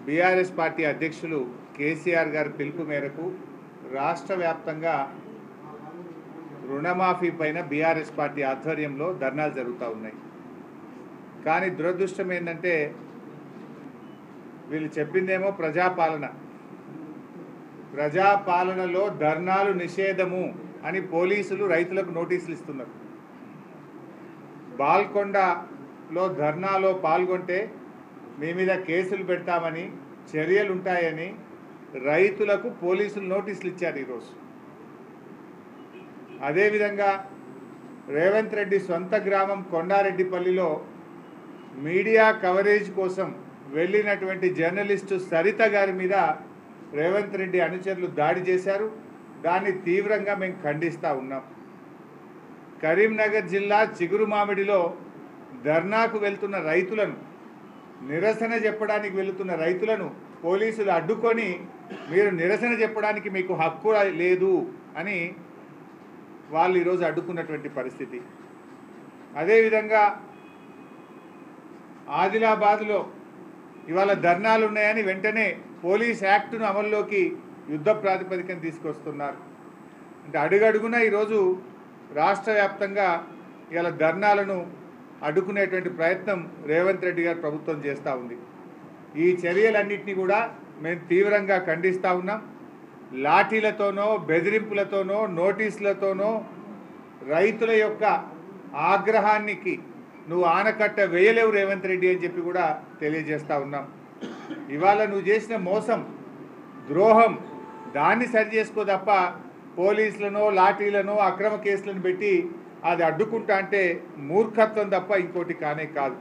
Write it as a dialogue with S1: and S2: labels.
S1: BRS party అధ్యక్షులు కేసీఆర్ గారి పిలుపు మేరకు రాష్ట్ర వ్యాప్తంగా రుణమాఫీ పైన బీఆర్ఎస్ పార్టీ ఆధ్వర్యంలో ధర్నాలు జరుగుతూ ఉన్నాయి. కానీ దురదృష్టం ఏంటంటే వీళ్ళు చెప్పిందేమో ప్రజాపాలనలో ధర్నాలు నిషేధము అని పోలీసులు రైతులకు నోటీసులు ఇస్తున్నారు. బాల్కొండలో ధర్నాలో పాల్గొంటే మీ మీద కేసులు పెడతామని, చర్యలు ఉంటాయని రైతులకు పోలీసులు నోటీసులు ఇచ్చారు ఈరోజు. అదేవిధంగా రేవంత్ రెడ్డి సొంత గ్రామం కొండారెడ్డిపల్లిలో మీడియా కవరేజ్ కోసం వెళ్ళినటువంటి జర్నలిస్టు సరిత గారి మీద రేవంత్ రెడ్డి అనుచరులు దాడి చేశారు. దాన్ని తీవ్రంగా మేము ఖండిస్తూ ఉన్నాం. కరీంనగర్ జిల్లా చిగురుమామిడిలో ధర్నాకు వెళ్తున్న రైతులను, నిరసన చెప్పడానికి వెళుతున్న రైతులను పోలీసులు అడ్డుకొని మీరు నిరసన చెప్పడానికి మీకు హక్కు లేదు అని వాళ్ళు ఈరోజు అడ్డుకున్నటువంటి పరిస్థితి. అదేవిధంగా ఆదిలాబాద్లో ఇవాళ ధర్నాలు ఉన్నాయని వెంటనే పోలీస్ యాక్టును అమల్లోకి యుద్ధ ప్రాతిపదికన తీసుకొస్తున్నారు. అంటే అడుగడుగున ఈరోజు రాష్ట్ర వ్యాప్తంగా ఇవాళ ధర్నాలను అడ్డుకునేటువంటి ప్రయత్నం రేవంత్ రెడ్డి గారి ప్రభుత్వం చేస్తూ ఉంది. ఈ చర్యలన్నింటినీ కూడా మేము తీవ్రంగా ఖండిస్తూ ఉన్నాం. లాఠీలతోనో, బెదిరింపులతోనో, నోటీసులతోనో రైతుల యొక్క ఆగ్రహానికి నువ్వు ఆనకట్ట వేయలేవు రేవంత్ రెడ్డి అని చెప్పి కూడా తెలియజేస్తూ ఉన్నాం. ఇవాళ నువ్వు చేసిన మోసం, ద్రోహం దాన్ని సరి చేసుకో తప్ప పోలీసులను, లాఠీలను, అక్రమ కేసులను పెట్టి అది అడ్డుకుంటా అంటే మూర్ఖత్వం తప్ప ఇంకోటి కానే కాదు.